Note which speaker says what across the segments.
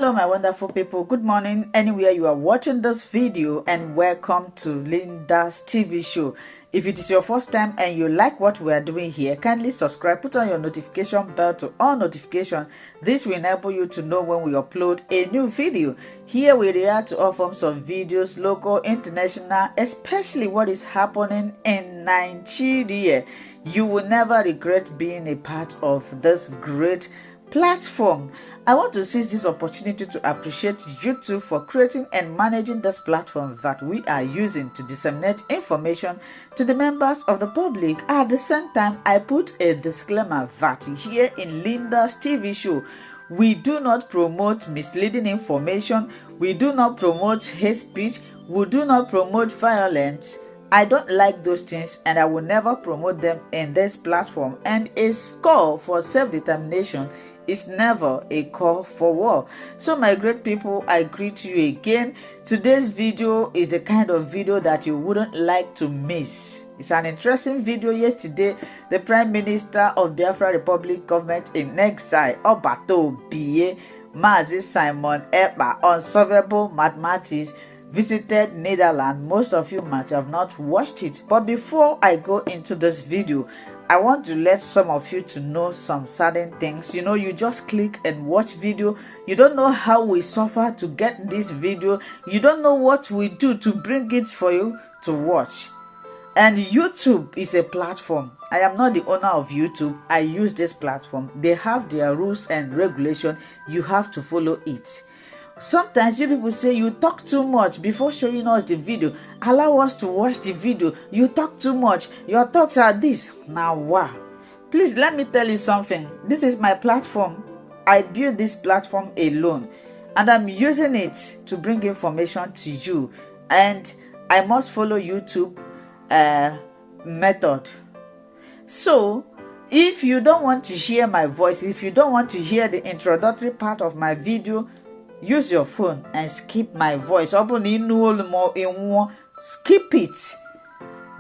Speaker 1: Hello my wonderful people, good morning anywhere you are watching this video, and welcome to Linda's TV show. If it is your first time and you like what we are doing here, kindly subscribe, put on your notification bell to all notifications. This will enable you to know when we upload a new video. Here we react to all forms of videos, local, international, especially what is happening in Nigeria. You will never regret being a part of this great platform. I want to seize this opportunity to appreciate YouTube for creating and managing this platform that we are using to disseminate information to the members of the public. At the same time, I put a disclaimer that here in Linda's TV show, we do not promote misleading information, we do not promote hate speech, we do not promote violence. I don't like those things and I will never promote them in this platform. And a call for self-determination is never a call for war. So my great people, I greet you again. Today's video is the kind of video that you wouldn't like to miss. It's an interesting video. Yesterday, the Prime Minister of Biafra Govt in Exile Dr0Ps B0Mbsh Simon Ekpa, unsolvable mathematics, visited Netherlands. Most of you might have not watched it, but before I go into this video, I want to let some of you to know some certain things. You know, you just click and watch video. You don't know how we suffer to get this video. You don't know what we do to bring it for you to watch. And YouTube is a platform. I am not the owner of YouTube. I use this platform. They have their rules and regulation. You have to follow it. Sometimes you people say you talk too much before showing us the video. Allow us to watch the video. You talk too much. Your talks are this. Now wow. Please let me tell you something. This is my platform. I built this platform alone, and I'm using it to bring information to you. And I must follow YouTube method. So if you don't want to hear my voice, if you don't want to hear the introductory part of my video, use your phone and skip my voice. Skip it.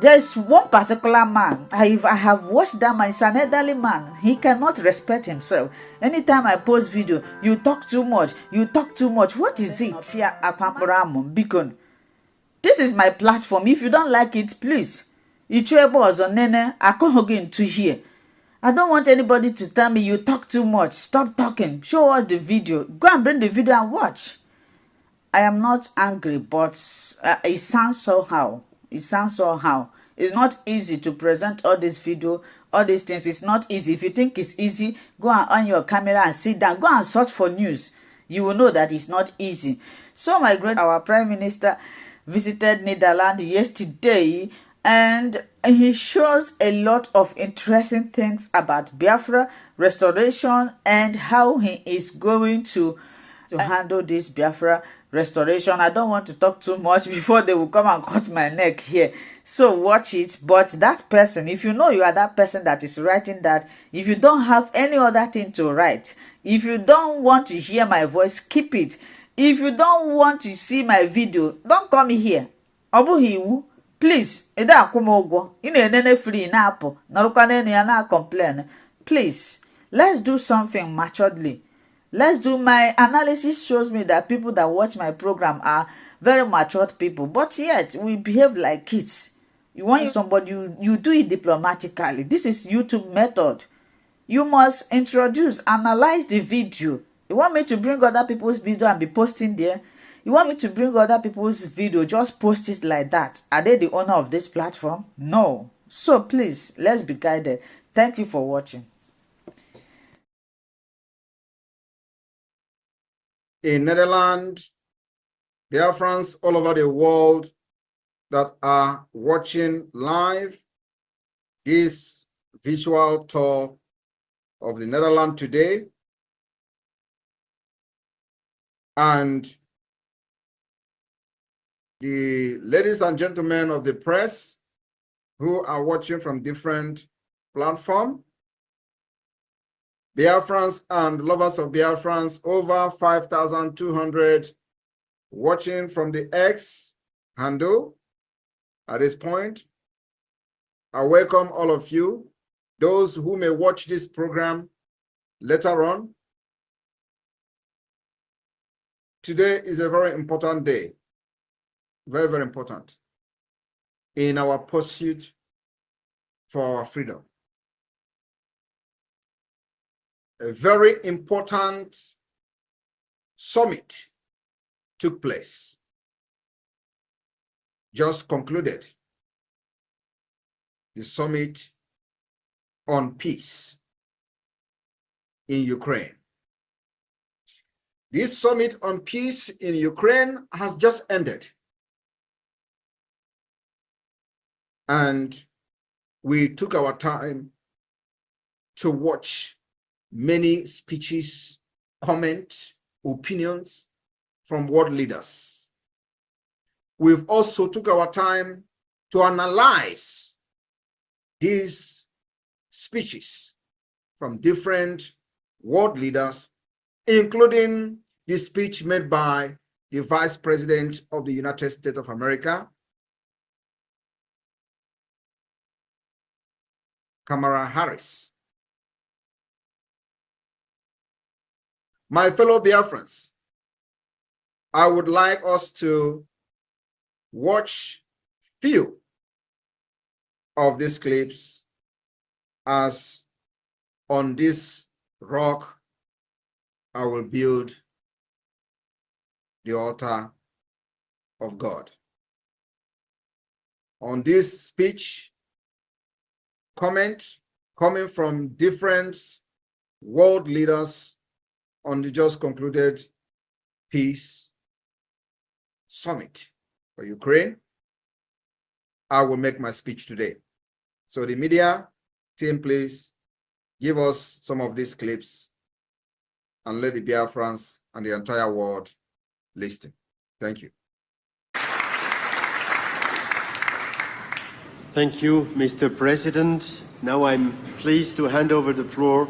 Speaker 1: There is one particular man. I have watched that man. He's an elderly man. He cannot respect himself. Anytime I post video, you talk too much. You talk too much. What is it? Here at Beacon. This is my platform. If you don't like it, please. I can't go into here. I don't want anybody to tell me you talk too much. Stop talking. Show us the video. Go and bring the video and watch. I am not angry, but it sounds somehow. It sounds somehow. It's not easy to present all this video, all these things. It's not easy. If you think it's easy, go and on your camera and sit down. Go and search for news. You will know that it's not easy. So our Prime Minister visited Netherlands yesterday, and he shows a lot of interesting things about Biafra restoration and how he is going to handle this Biafra restoration. I don't want to talk too much before they will come and cut my neck here. So watch it. But that person, if you know you are that person that is writing that, if you don't have any other thing to write, if you don't want to hear my voice, keep it. If you don't want to see my video, don't come here. Please, free na complain. Please, let's do something maturedly. Let's do. My analysis shows me that people that watch my program are very matured people, but yet we behave like kids. You want somebody, you do it diplomatically. This is YouTube method. You must introduce, analyze the video. You want me to bring other people's video and be posting there? You want me to bring other people's video, just post it like that? Are they the owner of this platform? No. So please, let's be guided. Thank you for watching.
Speaker 2: In Netherlands, Biafrans all over the world that are watching live this visual tour of the Netherlands today. And the ladies and gentlemen of the press who are watching from different platforms, Biafrans and lovers of Biafrans, over 5,200 watching from the X handle at this point. I welcome all of you. Those who may watch this program later on, Today is a very important day, very, very important in our pursuit for our freedom. A very important summit took place, just concluded, the summit on peace in Ukraine. This summit on peace in Ukraine has just ended. And we took our time to watch many speeches, comments, opinions from world leaders. We've also took our time to analyze these speeches from different world leaders, including the speech made by the Vice President of the United States of America, Kamala Harris. My fellow Biafrans, I would like us to watch few of these clips, as on this rock I will build the altar of God. On this speech, comment coming from different world leaders on the just concluded peace summit for Ukraine, I will make my speech today. So the media team, please give us some of these clips and let the Biafrans and the entire world listen. Thank you.
Speaker 3: Thank you, Mr. President. Now I'm pleased to hand over the floor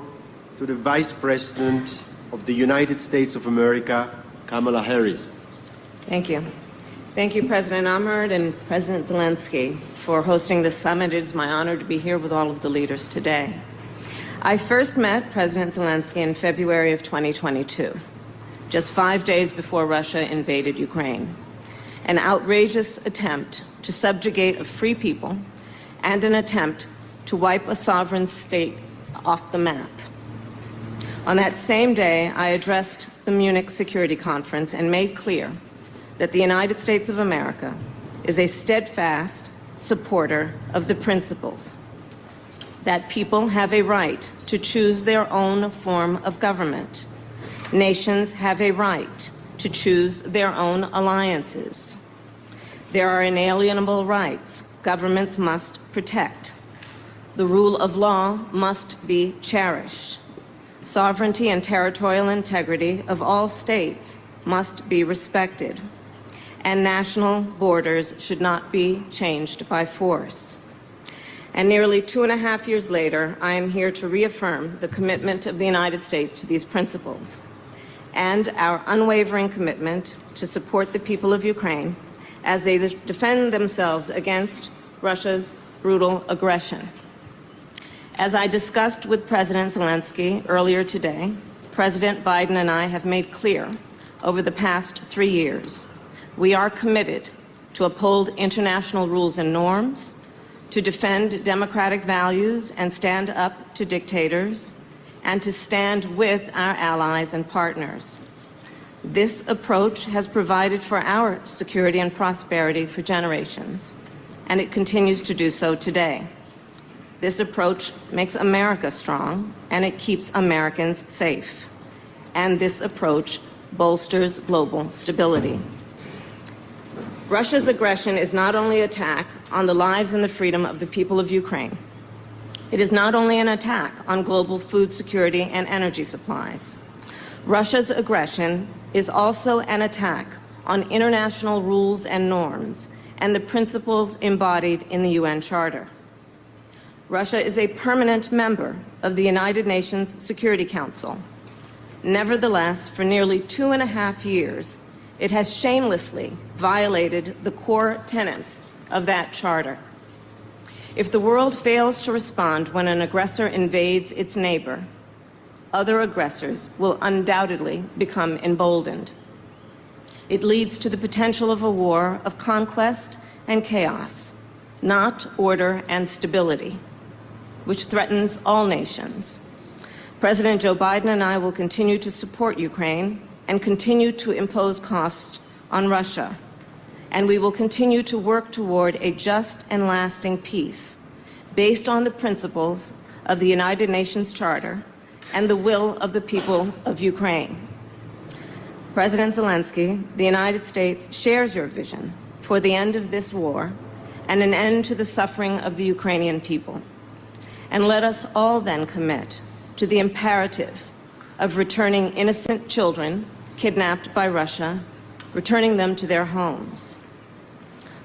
Speaker 3: to the Vice President of the United States of America, Kamala Harris.
Speaker 4: Thank you. Thank you, President Ahmed and President Zelensky, for hosting this summit. It is my honor to be here with all of the leaders today. I first met President Zelensky in February of 2022, just 5 days before Russia invaded Ukraine. An outrageous attempt to subjugate a free people and an attempt to wipe a sovereign state off the map. On that same day, I addressed the Munich Security Conference and made clear that the United States of America is a steadfast supporter of the principles that people have a right to choose their own form of government. Nations have a right to choose their own alliances. There are inalienable rights governments must protect. The rule of law must be cherished. Sovereignty and territorial integrity of all states must be respected. And national borders should not be changed by force. And nearly 2.5 years later, I am here to reaffirm the commitment of the United States to these principles and our unwavering commitment to support the people of Ukraine as they defend themselves against Russia's brutal aggression. As I discussed with President Zelensky earlier today, President Biden and I have made clear over the past 3 years we are committed to uphold international rules and norms, to defend democratic values and stand up to dictators, and to stand with our allies and partners. This approach has provided for our security and prosperity for generations, and it continues to do so today. This approach makes America strong, and it keeps Americans safe. And this approach bolsters global stability. Russia's aggression is not only an attack on the lives and the freedom of the people of Ukraine. It is not only an attack on global food security and energy supplies. Russia's aggression is also an attack on international rules and norms and the principles embodied in the UN Charter. Russia is a permanent member of the United Nations Security Council. Nevertheless, for nearly 2.5 years, it has shamelessly violated the core tenets of that charter. If the world fails to respond when an aggressor invades its neighbor, other aggressors will undoubtedly become emboldened. it leads to the potential of a war of conquest and chaos, not order and stability, which threatens all nations. President Joe Biden and I will continue to support Ukraine and continue to impose costs on Russia. And we will continue to work toward a just and lasting peace based on the principles of the United Nations Charter and the will of the people of Ukraine. President Zelensky, the United States shares your vision for the end of this war and an end to the suffering of the Ukrainian people. And let us all then commit to the imperative of returning innocent children kidnapped by Russia, returning them to their homes.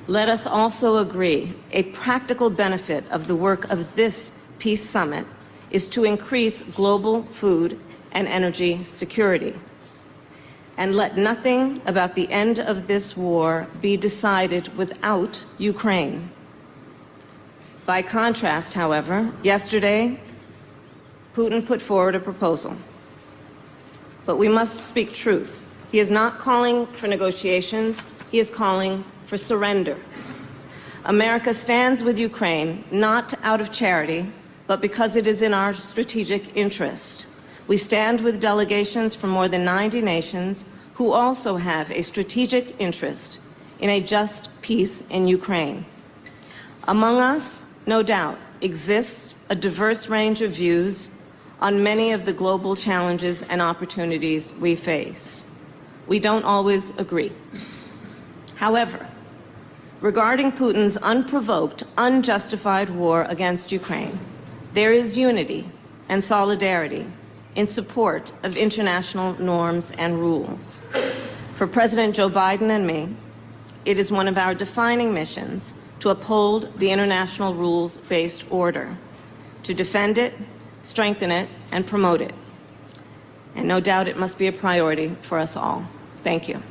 Speaker 4: Let us also agree a practical benefit of the work of this peace summit is to increase global food and energy security. And let nothing about the end of this war be decided without Ukraine. By contrast, however, yesterday, Putin put forward a proposal. But we must speak truth. He is not calling for negotiations, he is calling for surrender. America stands with Ukraine not out of charity, but because it is in our strategic interest. We stand with delegations from more than 90 nations who also have a strategic interest in a just peace in Ukraine. Among us, no doubt, exists a diverse range of views on many of the global challenges and opportunities we face. We don't always agree. However, regarding Putin's unprovoked, unjustified war against Ukraine, there is unity and solidarity in support of international norms and rules. For President Joe Biden and me, it is one of our defining missions to uphold the international rules-based order, to defend it, strengthen it, and promote it. And no doubt it must be a priority for us all. Thank you.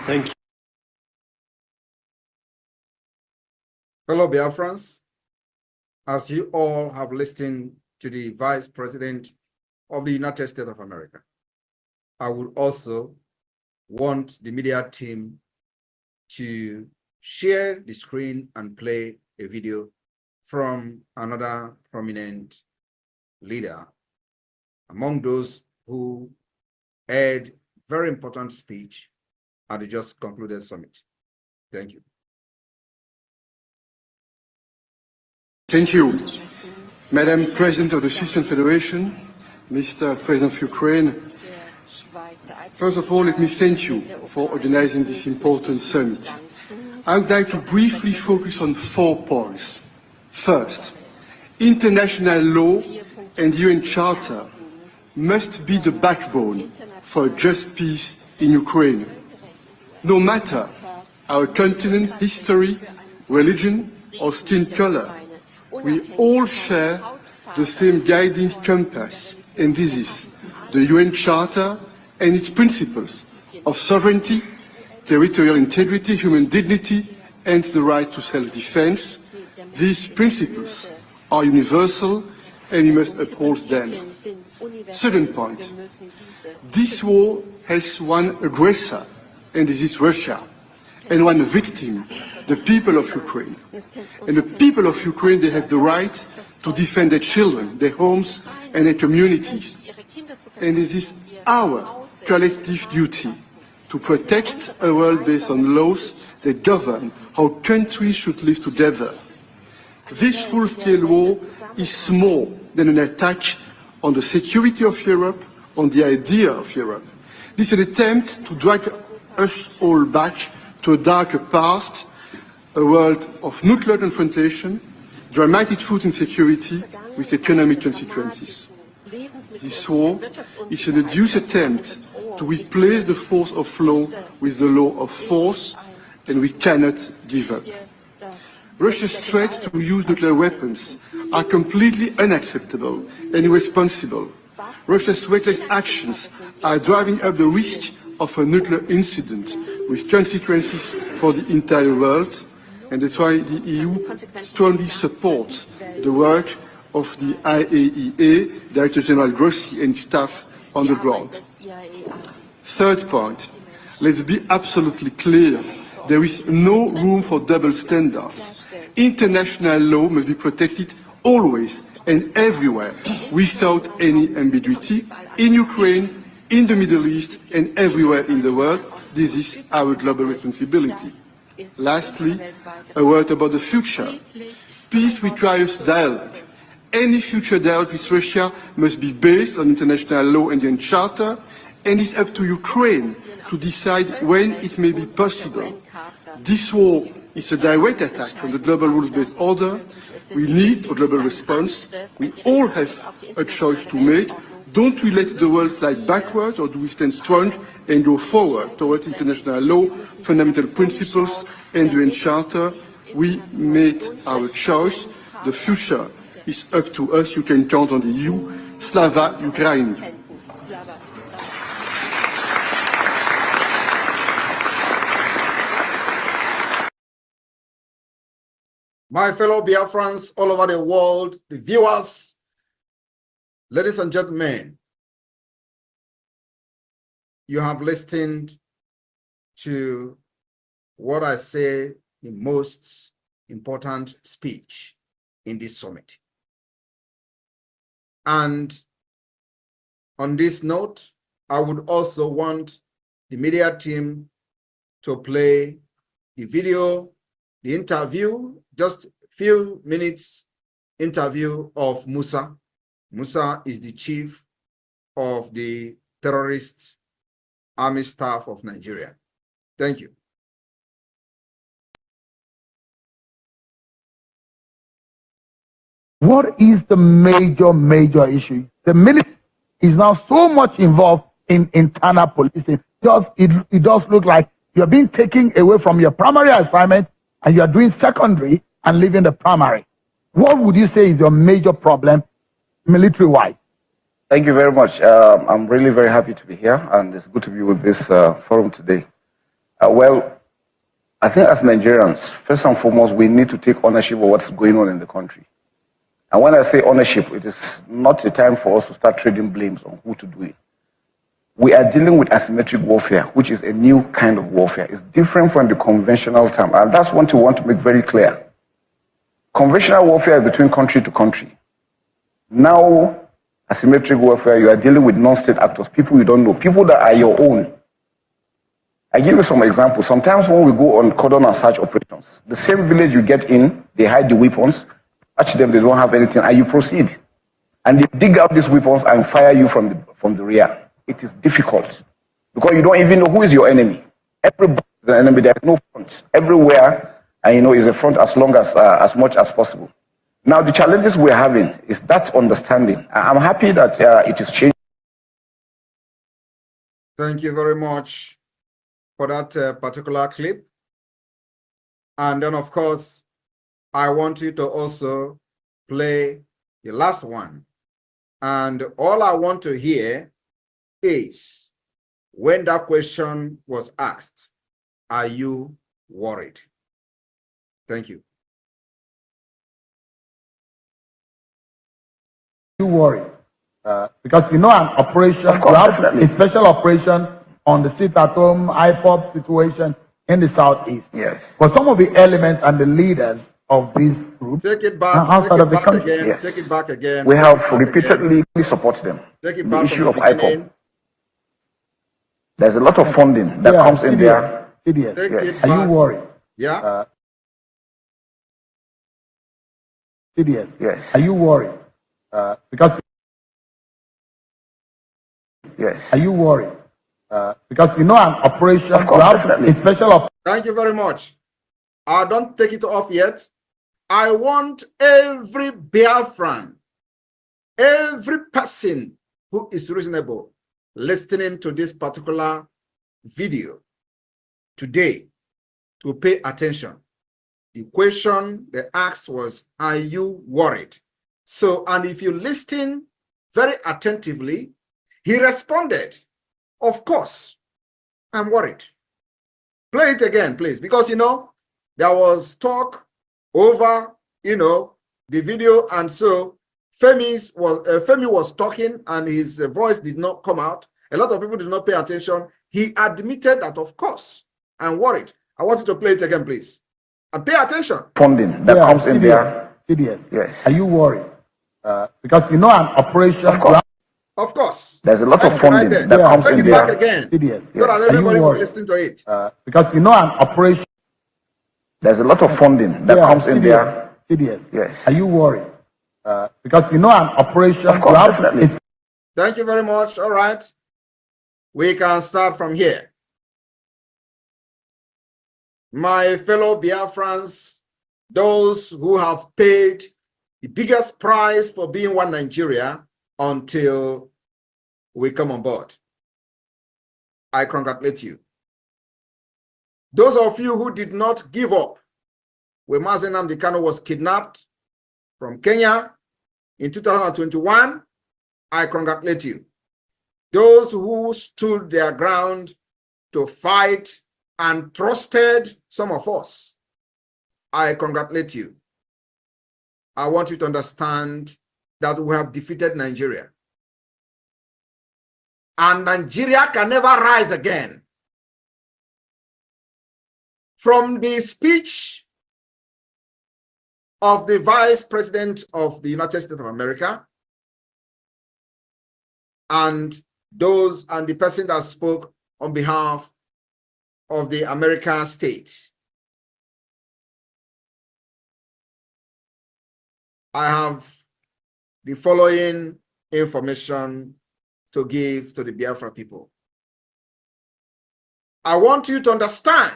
Speaker 3: Thank you.
Speaker 2: Hello, Biafrans. As you all have listened to the Vice President of the United States of America, I would also want the media team to share the screen and play a video from another prominent leader among those who had very important speech at the just concluded summit. Thank you.
Speaker 5: Thank you, Madam President of the Swiss Federation, Mr. President of Ukraine. First of all, let me thank you for organizing this important summit. I would like to briefly focus on 4 points. First, international law and UN Charter must be the backbone for a just peace in Ukraine. No matter our continent, history, religion, or skin color, we all share the same guiding compass, and this is the UN Charter and its principles of sovereignty, territorial integrity, human dignity, and the right to self-defense. These principles are universal, and we must uphold them. Second point, this war has one aggressor, and this is Russia, and one victim, the people of Ukraine. And the people of Ukraine, they have the right to defend their children, their homes, and their communities. And it is our collective duty to protect a world based on laws that govern how countries should live together. This full-scale war is more than an attack on the security of Europe, on the idea of Europe. This is an attempt to drag us all back to a darker past, a world of nuclear confrontation, dramatic food insecurity with economic consequences. This war is an odious attempt to replace the force of law with the law of force, and we cannot give up. Russia's threats to use nuclear weapons are completely unacceptable and irresponsible. Russia's reckless actions are driving up the risk of a nuclear incident with consequences for the entire world. and that's why the EU strongly supports the work of the IAEA, Director General Grossi and staff on the ground. Third point, let's be absolutely clear. There is no room for double standards. International law must be protected always and everywhere without any ambiguity, in Ukraine, in the Middle East, and everywhere in the world. This is our global responsibility. Lastly, a word about the future. Peace requires dialogue. Any future dialogue with Russia must be based on international law and the UN Charter, and it's up to Ukraine to decide when it may be possible. This war is a direct attack on the global rules-based order. We need a global response. We all have a choice to make. Don't we let the world slide backward, or do we stand strong and go forward towards international law, fundamental principles, and the UN Charter? We made our choice. The future is up to us. You can count on the EU. Slava Ukraini.
Speaker 2: My fellow Biafrans all over the world, the viewers, ladies and gentlemen, you have listened to what I say the most important speech in this summit. And on this note, I would also want the media team to play the video, the interview, just a few minutes interview of Musa. Musa is the chief of the terrorist army staff of Nigeria. Thank you.
Speaker 6: What is the major issue? The military is now so much involved in internal policing. It does look like you're being taken away from your primary assignment and you're doing secondary and leaving the primary. What would you say is your major problem military-wise?
Speaker 7: Thank you very much. I'm really very happy to be here, and it's good to be with this forum today. Well, I think as Nigerians, first and foremost, we need to take ownership of what's going on in the country. And when I say ownership, it is not a time for us to start trading blames on who to do it. We are dealing with asymmetric warfare, which is a new kind of warfare. It's different from the conventional term, and that's what we want to make very clear. Conventional warfare is between country to country. Now, asymmetric warfare, you are dealing with non-state actors, people you don't know, people that are your own. I give you some examples. Sometimes when we go on cordon and search operations, the same village you get in, they hide the weapons, catch them, they don't have anything, and you proceed. And they dig out these weapons and fire you from the rear. It is difficult because you don't even know who is your enemy. Everybody is an enemy. There is no front. Everywhere, and is a front as much as possible. Now, the challenges we're having is that understanding. I'm happy that it is changing.
Speaker 2: Thank you very much for that particular clip. And then, of course, I want you to also play the last one. And all I want to hear is when that question was asked, are you worried? Thank you.
Speaker 6: You worry because an operation, you have a special operation on the sit-at-home IPOP situation in the southeast.
Speaker 7: Yes.
Speaker 6: But some of the elements and the leaders of these groups
Speaker 2: take it back,
Speaker 6: outside of the country.
Speaker 2: again. Yes. Take it back again.
Speaker 7: We have repeatedly supported them.
Speaker 2: Take it
Speaker 7: the
Speaker 2: back
Speaker 7: issue
Speaker 2: from the
Speaker 7: of IPOP. There's a lot of funding that comes in there.
Speaker 6: Yes. Are you worried?
Speaker 2: Yeah.
Speaker 6: Yes. Are you worried? Because
Speaker 7: yes.
Speaker 6: Are you worried? Because an operation,
Speaker 7: of course, definitely.
Speaker 6: A special operation.
Speaker 2: Thank you very much. I don't take it off yet. I want every Biafran, every person who is reasonable listening to this particular video today to pay attention. The question they asked was, are you worried? So, and if you listen very attentively, he responded, of course, I'm worried. Play it again, please, because there was talk over, the video, and so Femi was talking and his voice did not come out. A lot of people did not pay attention. He admitted that, of course, I'm worried. I want you to play it again, please. And pay attention.
Speaker 7: Funding that comes in there.
Speaker 6: Yes. Are you worried? Because an operation.
Speaker 2: Of course.
Speaker 7: There's a lot of funding that comes in there.
Speaker 2: Back again. So that everybody will listen to it.
Speaker 6: Because an operation.
Speaker 7: There's a lot of funding that comes in there.
Speaker 6: Yes. Are you worried? Because an operation.
Speaker 7: Of course, definitely.
Speaker 2: Thank you very much. All right. We can start from here. My fellow Biafrans, those who have paid the biggest price for being one Nigeria until we come on board, I congratulate you. Those of you who did not give up when Mazi Nnamdi Kanu was kidnapped from Kenya in 2021, I congratulate you. Those who stood their ground to fight and trusted some of us, I congratulate you. I want you to understand that we have defeated Nigeria. And Nigeria can never rise again. From the speech of the Vice President of the United States of America and the person that spoke on behalf of the American state, I have the following information to give to the Biafra people. I want you to understand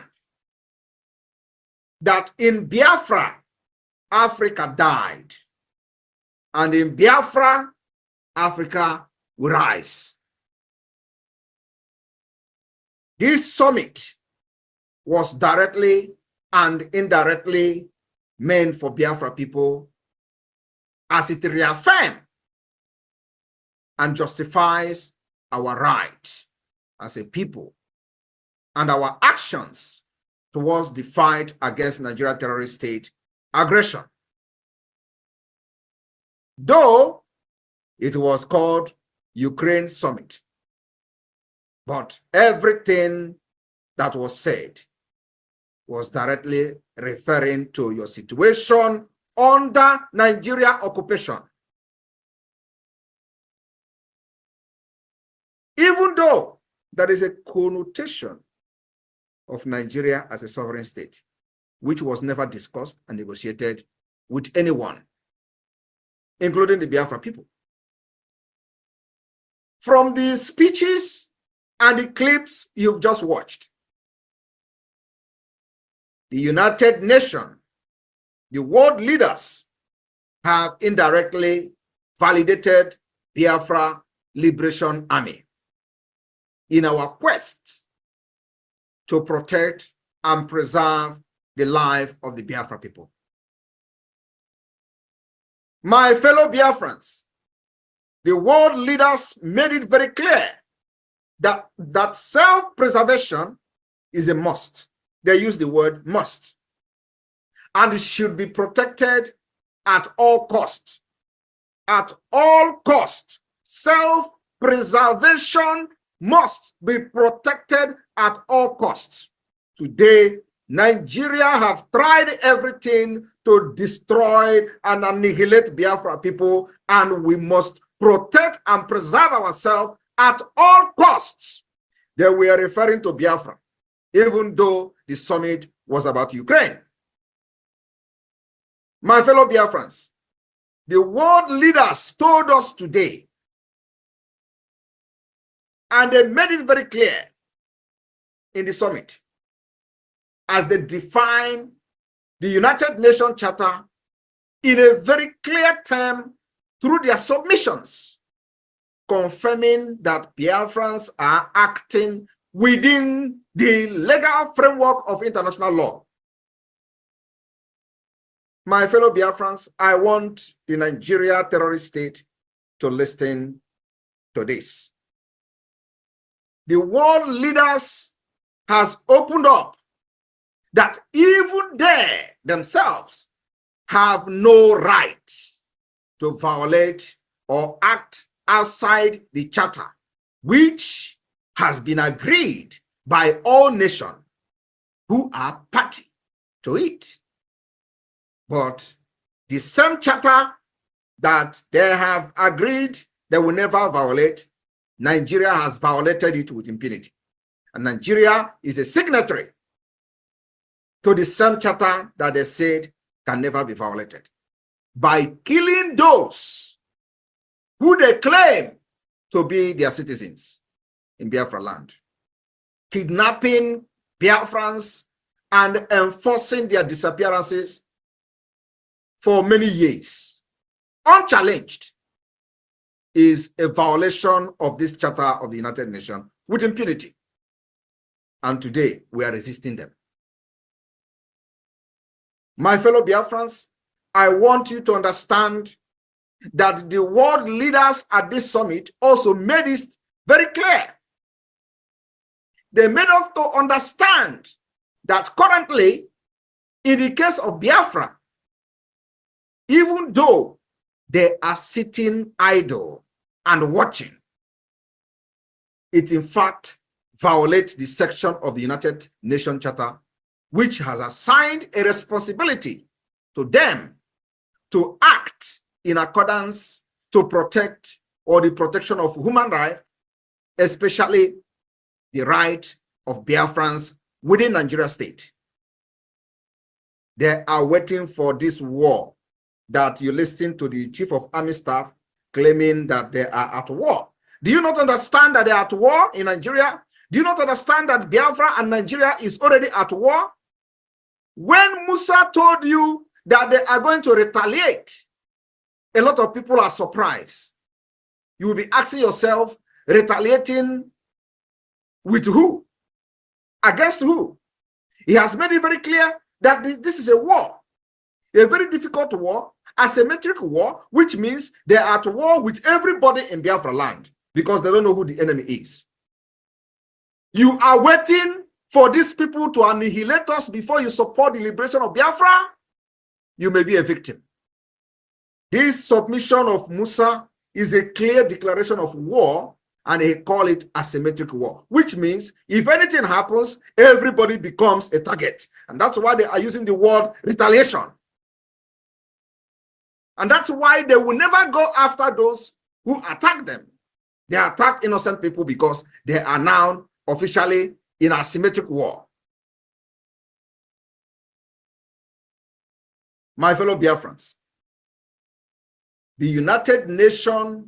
Speaker 2: that in Biafra, Africa died. And in Biafra, Africa will rise. This summit was directly and indirectly meant for Biafra people, as it reaffirms and justifies our right as a people and our actions towards the fight against Nigeria terrorist state aggression. Though it was called Ukraine Summit, but everything that was said was directly referring to your situation under Nigeria occupation. Even though there is a connotation of Nigeria as a sovereign state, which was never discussed and negotiated with anyone, including the Biafra people. From the speeches and the clips you've just watched, the United Nations, the world leaders have indirectly validated Biafra Liberation Army in our quest to protect and preserve the life of the Biafra people. My fellow Biafrans, the world leaders made it very clear that self-preservation is a must. They use the word must. And it should be protected at all costs. At all costs. Self-preservation must be protected at all costs. Today, Nigeria have tried everything to destroy and annihilate Biafra people, and we must protect and preserve ourselves at all costs. They were referring to Biafra, even though the summit was about Ukraine. My fellow Biafrans, the world leaders told us today, and they made it very clear in the summit, as they define the United Nations Charter in a very clear term through their submissions, confirming that Biafrans are acting within the legal framework of international law. My fellow Biafrans, I want the Nigeria terrorist state to listen to this. The world leaders has opened up that even they themselves have no right to violate or act outside the charter, which has been agreed by all nations who are party to it. But the same charter that they have agreed they will never violate, Nigeria has violated it with impunity. And Nigeria is a signatory to the same charter that they said can never be violated by killing those who they claim to be their citizens in Biafra land, kidnapping Biafrans and enforcing their disappearances for many years, unchallenged, is a violation of this Charter of the United Nations with impunity. And today, we are resisting them. My fellow Biafrans, I want you to understand that the world leaders at this summit also made it very clear. They made us to understand that currently, in the case of Biafra, even though they are sitting idle and watching, it in fact violates the section of the United Nations Charter, which has assigned a responsibility to them to act in accordance to protect or the protection of human rights, especially the right of Biafrans within Nigeria state. They are waiting for this war that you listen to the Chief of Army Staff claiming that they are at war. Do you not understand that they are at war in Nigeria? Do you not understand that Biafra and Nigeria is already at war? When Musa told you that they are going to retaliate, a lot of people are surprised. You will be asking yourself, retaliating with who? Against who? He has made it very clear that this is a war, a very difficult war, asymmetric war, which means they are at war with everybody in Biafra land because they don't know who the enemy is. You are waiting for these people to annihilate us before you support the liberation of Biafra. You may be a victim. This submission of Musa is a clear declaration of war, and he call it asymmetric war, which means if anything happens, everybody becomes a target. And that's why they are using the word retaliation. And that's why they will never go after those who attack them. They attack innocent people because they are now officially in asymmetric war. My fellow Biafrans, the United Nations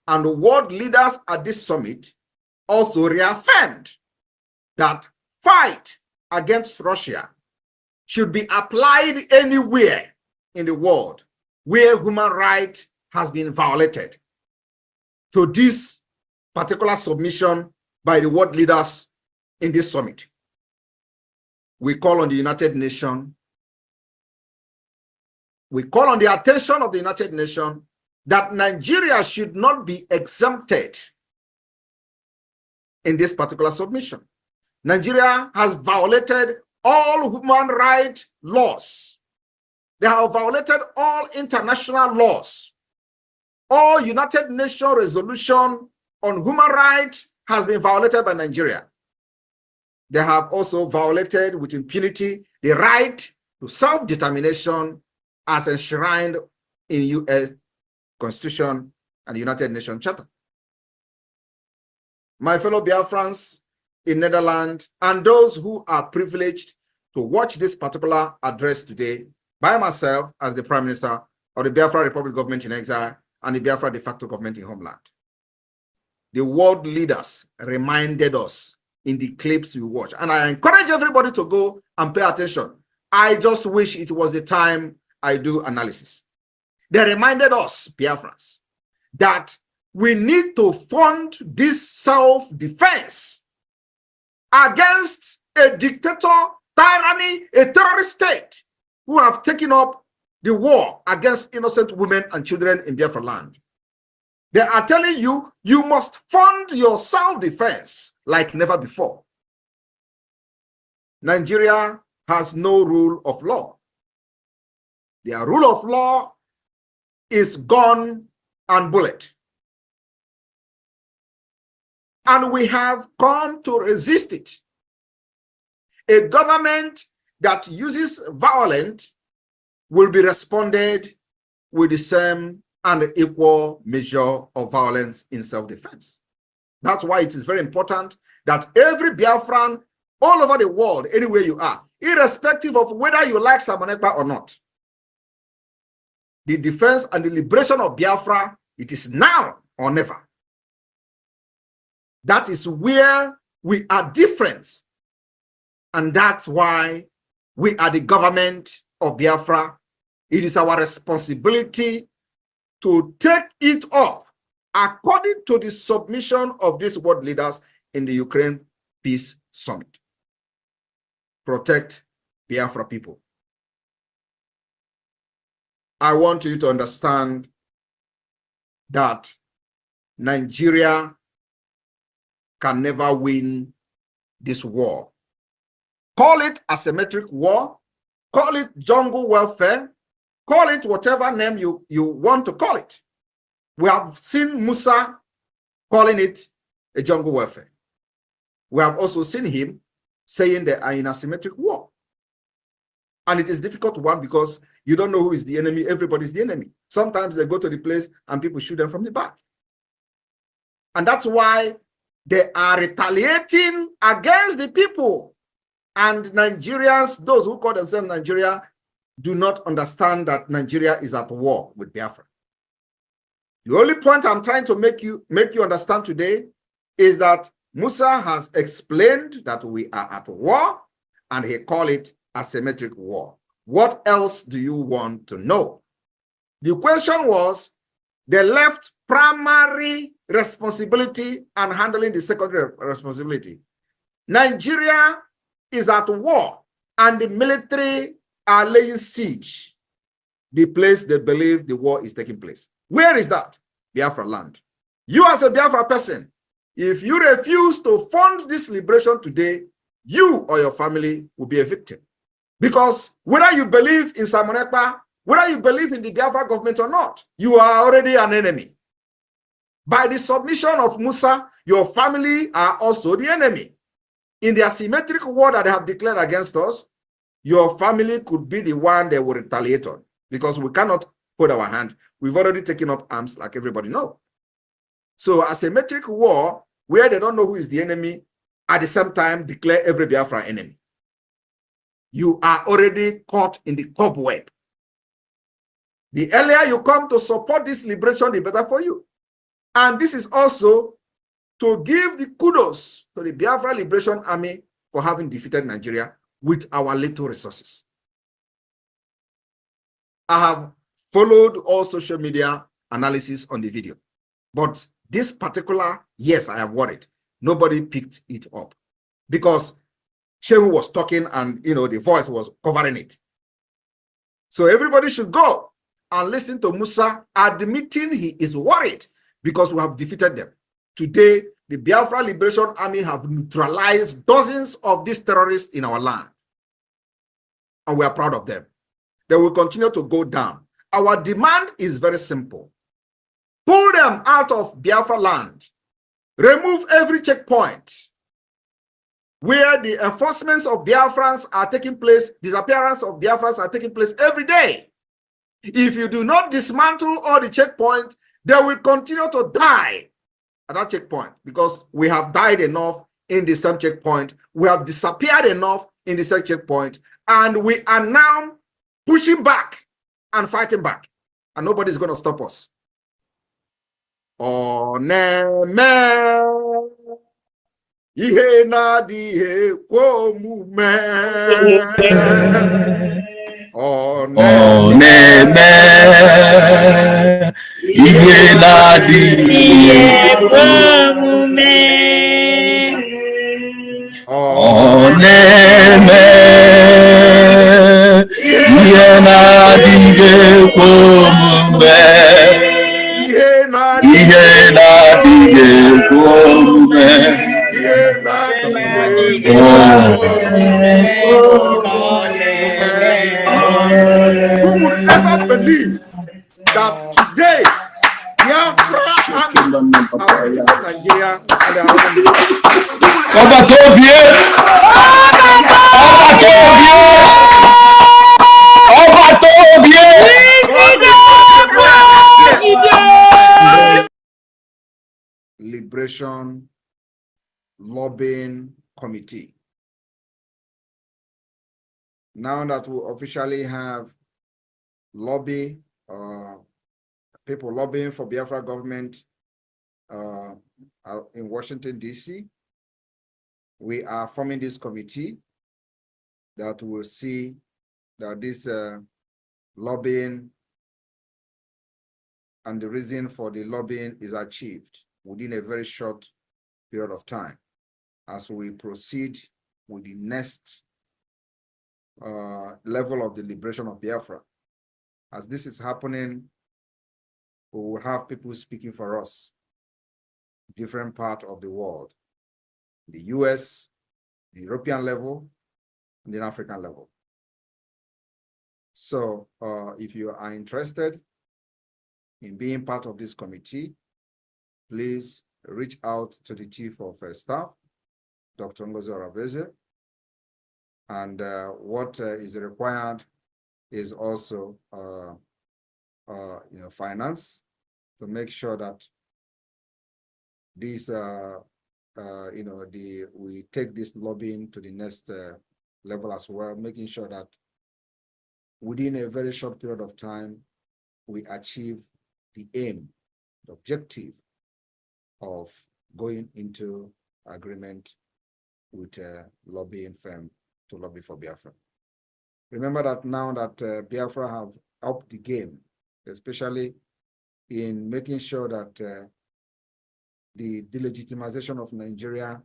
Speaker 2: and the world leaders at this summit also reaffirmed that fight against Russia should be applied anywhere in the world where human rights has been violated. To this particular submission by the world leaders in this summit, we call on the United Nations, we call on the attention of the United Nations that Nigeria should not be exempted in this particular submission. Nigeria has violated all human rights laws. They have violated all international laws. All United Nations resolution on human rights has been violated by Nigeria. They have also violated with impunity the right to self-determination as enshrined in U.S. Constitution and the United Nations Charter. My fellow Biafrans in Netherlands and those who are privileged to watch this particular address today by myself as the Prime Minister of the Biafra Republic Government in Exile and the Biafra de facto government in Homeland. The world leaders reminded us in the clips we watch, and I encourage everybody to go and pay attention. I just wish it was the time I do analysis. They reminded us, Biafrans, that we need to fund this self-defense against a dictator, tyranny, a terrorist state who have taken up the war against innocent women and children in Biafra land. They are telling you, you must fund your self-defense like never before. Nigeria has no rule of law. Their rule of law is gun and bullet. And we have come to resist it. A government that uses violence will be responded with the same and equal measure of violence in self-defense. That's why it is very important that every Biafran all over the world, anywhere you are, irrespective of whether you like Samonekpa or not, the defense and the liberation of Biafra, it is now or never. That is where we are different. And that's why we are the government of Biafra. It is our responsibility to take it up according to the submission of these world leaders in the Ukraine Peace Summit. Protect Biafra people. I want you to understand that Nigeria can never win this war. Call it asymmetric war, call it jungle welfare, call it whatever name you want to call it. We have seen Musa calling it a jungle welfare. We have also seen him saying they are in asymmetric war. And it is a difficult one because you don't know who is the enemy. Everybody's the enemy. Sometimes they go to the place and people shoot them from the back. And that's why they are retaliating against the people. And Nigerians, those who call themselves Nigeria, do not understand that Nigeria is at war with Biafra. The only point I'm trying to make you understand today is that Musa has explained that we are at war, and he called it asymmetric war. What else do you want to know? The question was, they left primary responsibility and handling the secondary responsibility. Nigeria is at war, and the military are laying siege the place they believe the war is taking place. Where is that? Biafra land. You as a Biafra person, if you refuse to fund this liberation today, you or your family will be a victim. Because whether you believe in Samonekpa, whether you believe in the Biafra government or not, you are already an enemy. By the submission of Musa, your family are also the enemy. In the asymmetric war that they have declared against us, your family could be the one they will retaliate on, because we cannot put our hand. We've already taken up arms, like everybody knows. So asymmetric war, where they don't know who is the enemy, at the same time declare every Biafra enemy. You are already caught in the cobweb. The earlier you come to support this liberation, the better for you. And this is also to give the kudos to the Biafra Liberation Army for having defeated Nigeria with our little resources. I have followed all social media analysis on the video, but this particular, yes, I am worried. Nobody picked it up because Shehu was talking and, the voice was covering it. So everybody should go and listen to Musa admitting he is worried because we have defeated them. Today, the Biafra Liberation Army have neutralized dozens of these terrorists in our land. And we are proud of them. They will continue to go down. Our demand is very simple. Pull them out of Biafra land. Remove every checkpoint where the enforcements of Biafrans are taking place, disappearance of Biafrans are taking place every day. If you do not dismantle all the checkpoints, they will continue to die at that checkpoint, because we have died enough in the same checkpoint. We have disappeared enough in the same checkpoint, and we are now pushing back and fighting back, and nobody's going to stop us. Oneme ihe na di kwomume oneme ihe na di kwomume oneme ihe na di kwomume ihe na di kwomume believe that today, Biafra and Nigeria and their Liberation Lobbying Committee. Now that we officially have people lobbying for Biafra government in Washington, D.C., we are forming this committee that will see that this lobbying and the reason for the lobbying is achieved within a very short period of time as we proceed with the next level of the liberation of Biafra. As this is happening, we will have people speaking for us, different parts of the world, the US, the European level, and the African level. So if you are interested in being part of this committee, please reach out to the Chief of Staff, Dr. Dr0Ps B0Mbsh, and what is required is also finance to make sure that these we take this lobbying to the next level as well, making sure that within a very short period of time we achieve the aim, the objective of going into agreement with a lobbying firm to lobby for Biafra. Remember that now that Biafra have upped the game, especially in making sure that the delegitimization of Nigeria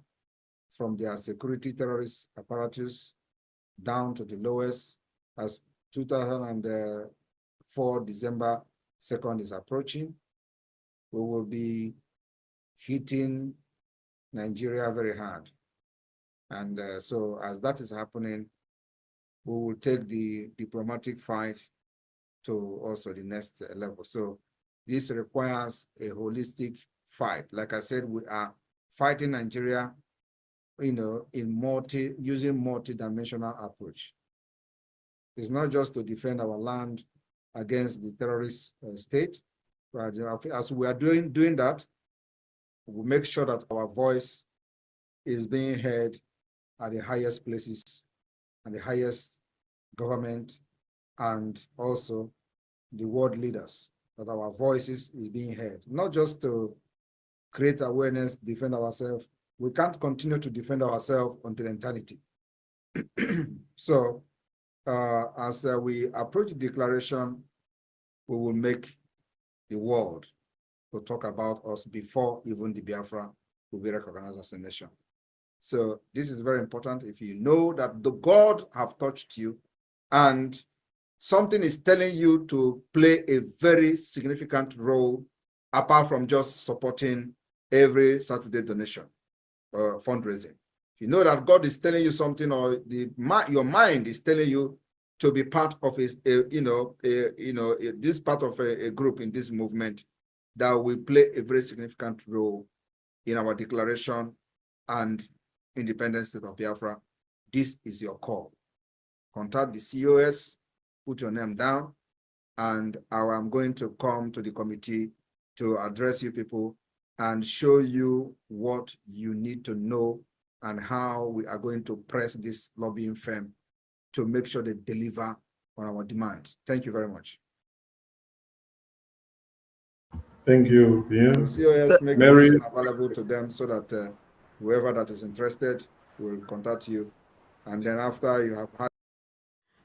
Speaker 2: from their security terrorist apparatus down to the lowest, as 2004 December 2nd is approaching, we will be hitting Nigeria very hard. And so as that is happening, we will take the diplomatic fight to also the next level. So this requires a holistic fight. Like I said, we are fighting Nigeria, in using multi-dimensional approach. It's not just to defend our land against the terrorist state, but as we are doing that, we make sure that our voice is being heard at the highest places and the highest government and also the world leaders, that our voices is being heard, not just to create awareness, defend ourselves. We can't continue to defend ourselves until eternity. So as we approach the declaration, we will make the world to talk about us before even the Biafra will be recognized as a nation. So this is very important. If you know that the God have touched you and something is telling you to play a very significant role apart from just supporting every Saturday donation or fundraising. If you know that God is telling you something, or your mind is telling you to be part of this part of a group in this movement that will play a very significant role in our declaration and independence state of Biafra, this is your call. Contact the COS, put your name down, and I'm going to come to the committee to address you people and show you what you need to know and how we are going to press this lobbying firm to make sure they deliver on our demand. Thank you very much.
Speaker 8: Thank you, Pierre.
Speaker 2: COS make this available to them so that whoever that is interested will contact you. And then after you have had...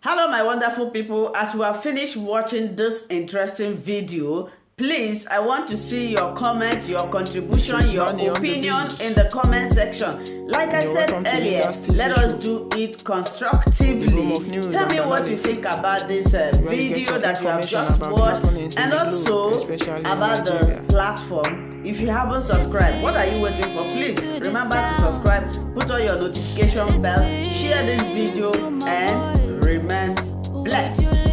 Speaker 1: Hello, my wonderful people. As we have finished watching this interesting video, please, I want to see your comment, your contribution, your opinion in the comment section. Like I said earlier, let us do it constructively. Tell me what you think about this video that you have just watched, and also about the platform. If you haven't subscribed, what are you waiting for? Please remember to subscribe, put on your notification bell, share this video, and remain blessed.